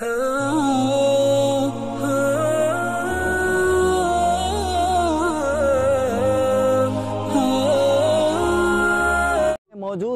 موجود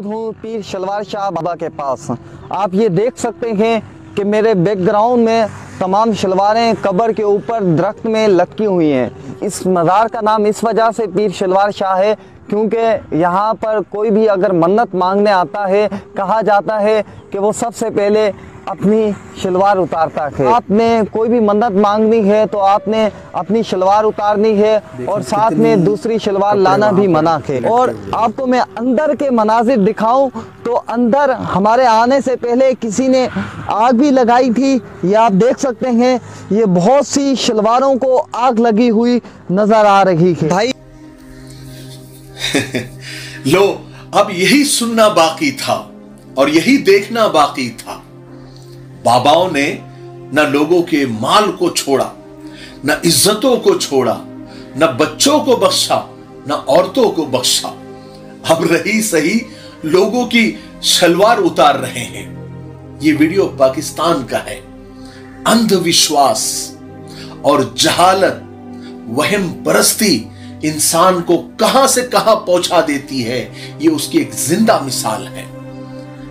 ہوں پیر شلوار شاہ بابا کے پاس۔ آپ یہ دیکھ سکتے ہیں کہ میرے بیک گراؤنڈ میں تمام شلواریں قبر کے اوپر درخت میں لٹکی ہوئی ہیں۔ اس مزار کا نام اس وجہ سے پیر شلوار شاہ ہے کیونکہ یہاں پر کوئی بھی اگر منت مانگنے آتا ہے، کہا جاتا ہے کہ وہ سب سے پہلے اپنی شلوار اتارتا ہے۔ آپ نے کوئی بھی منت مانگنی ہے تو آپ نے اپنی شلوار اتارنی ہے اور ساتھ میں دوسری شلوار لانا بھی منع ہے۔ اور آپ کو میں اندر کے مناظر دکھاؤں تو اندر ہمارے آنے سے پہلے کسی نے آگ بھی لگائی تھی۔ یہ آپ دیکھ سکتے ہیں، یہ بہت سی شلواروں کو آگ لگی ہوئی نظر آ رہی ہے۔ بھائی لو، اب یہی سننا باقی تھا اور یہی دیکھنا باقی تھا۔ باباؤں نے نہ لوگوں کے مال کو چھوڑا، نہ عزتوں کو چھوڑا، نہ بچوں کو بخشا، نہ عورتوں کو بخشا۔ اب رہی صحیح لوگوں کی شلوار اتار رہے ہیں۔ یہ ویڈیو پاکستان کا ہے۔ اندھ وشواس اور جہالت، وہم پرستی انسان کو کہاں سے کہاں پہنچا دیتی ہے، یہ اس کی ایک زندہ مثال ہے۔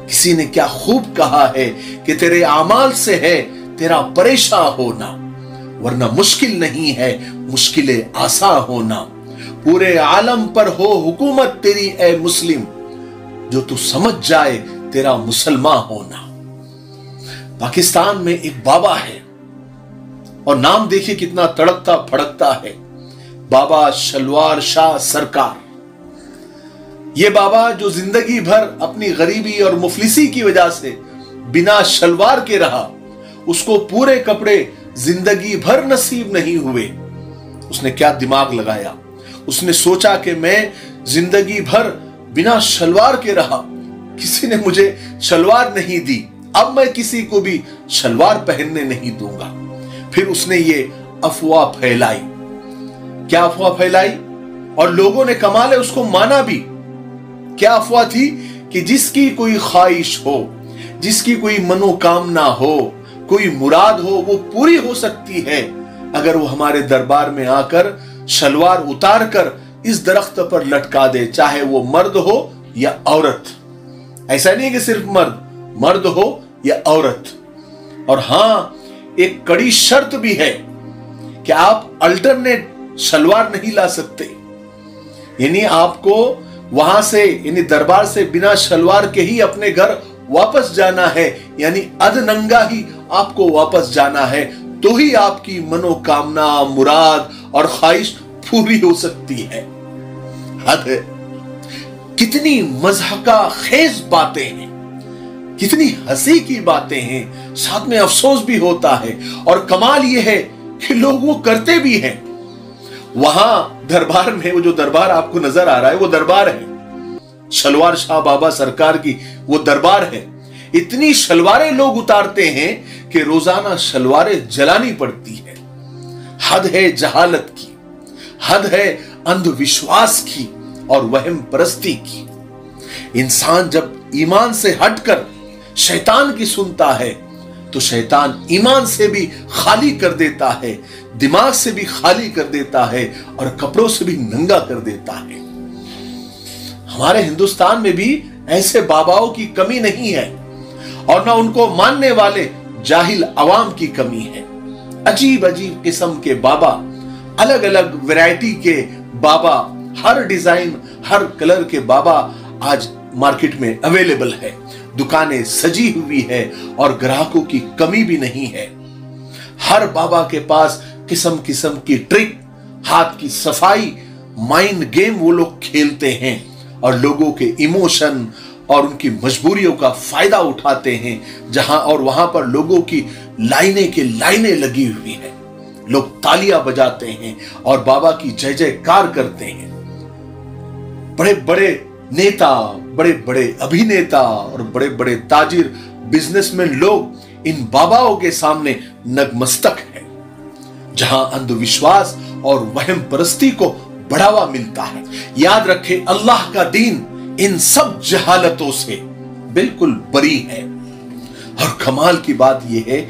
کسی نے کیا خوب کہا ہے کہ تیرے اعمال سے ہے تیرا پریشان ہونا، ورنہ مشکل نہیں ہے مشکل آسان ہونا۔ پورے عالم پر ہو حکومت تیری اے مسلم، جو تو سمجھ جائے تیرا مسلمان ہونا۔ پاکستان میں ایک بابا ہے اور نام دیکھیں کتنا تڑکتا پھڑکتا ہے، بابا شلوار شاہ سرکار۔ یہ بابا جو زندگی بھر اپنی غریبی اور مفلسی کی وجہ سے بنا شلوار کے رہا، اس کو پورے کپڑے زندگی بھر نصیب نہیں ہوئے۔ اس نے کیا دماغ لگایا، اس نے سوچا کہ میں زندگی بھر بنا شلوار کے رہا، کسی نے مجھے شلوار نہیں دی، اب میں کسی کو بھی شلوار پہننے نہیں دوں گا۔ پھر اس نے یہ افواہ پھیلائی۔ کیا افواہ پھیلائی؟ اور لوگوں نے کمال ہے اس کو مانا بھی۔ کیا افواہ تھی؟ کہ جس کی کوئی خواہش ہو، جس کی کوئی منوکامنا ہو، کوئی مراد ہو، وہ پوری ہو سکتی ہے اگر وہ ہمارے دربار میں آ کر شلوار اتار کر اس درخت پر لٹکا دے، چاہے وہ مرد ہو یا عورت۔ ایسا نہیں کہ صرف مرد ہو یا عورت۔ اور ہاں، ایک کڑی شرط بھی ہے کہ آپ الٹرنیٹ شلوار نہیں لا سکتے، یعنی آپ کو وہاں سے یعنی دربار سے بنا شلوار کے ہی اپنے گھر واپس جانا ہے، یعنی اد ننگا ہی آپ کو واپس جانا ہے، تو ہی آپ کی منوکامنا، مراد اور خواہش پوری ہو سکتی ہے۔ حد ہے، کتنی مضحکہ خیز باتیں ہیں، کتنی ہنسی کی باتیں ہیں، ساتھ میں افسوس بھی ہوتا ہے۔ اور کمال یہ ہے کہ لوگ وہ کرتے بھی ہیں۔ وہاں دربار میں، وہ جو دربار آپ کو نظر آ رہا ہے وہ دربار ہے، شلوار شاہ بابا سرکار کی وہ دربار ہے۔ اتنی شلواریں لوگ اتارتے ہیں کہ روزانہ شلواریں جلانی پڑتی ہے۔ حد ہے جہالت کی، حد ہے اندھ وشواس کی اور وہم پرستی کی۔ انسان جب ایمان سے ہٹ کر شیطان کی سنتا ہے تو شیطان ایمان سے بھی خالی کر دیتا ہے، دماغ سے بھی خالی کر دیتا ہے اور کپڑوں سے بھی ننگا کر دیتا ہے۔ ہمارے ہندوستان میں بھی ایسے باباؤں کی کمی نہیں ہے اور نہ ان کو ماننے والے جاہل عوام کی کمی ہے۔ عجیب عجیب قسم کے بابا، الگ الگ ویرائٹی کے بابا، ہر ڈیزائن، ہر کلر کے بابا آج مارکیٹ میں اویلیبل ہے۔ دکانیں سجی ہوئی ہے اور گراہکوں کی کمی بھی نہیں ہے۔ ہر بابا کے پاس قسم قسم کی ٹرک، ہاتھ کی صفائی، مائنڈ گیم وہ لوگ کھیلتے ہیں اور لوگوں کے ایموشن اور ان کی مجبوریوں کا فائدہ اٹھاتے ہیں، جہاں اور وہاں پر لوگوں کی لائنیں کے لائنیں لگی ہوئی ہیں۔ لوگ تالیاں بجاتے ہیں اور بابا کی جے جے کار کرتے ہیں۔ بڑے بڑے نیتا، بڑے بڑے ابھینیتا اور بڑے بڑے تاجر، بزنس مین لوگ ان باباؤں کے سامنے نگمستک ہے، جہاں اندھ وشواس اور وہم پرستی کو بڑھاوا ملتا ہے۔ یاد رکھے، اللہ کا دین ان سب جہالتوں سے بالکل بری ہے۔ اور کمال کی بات یہ ہے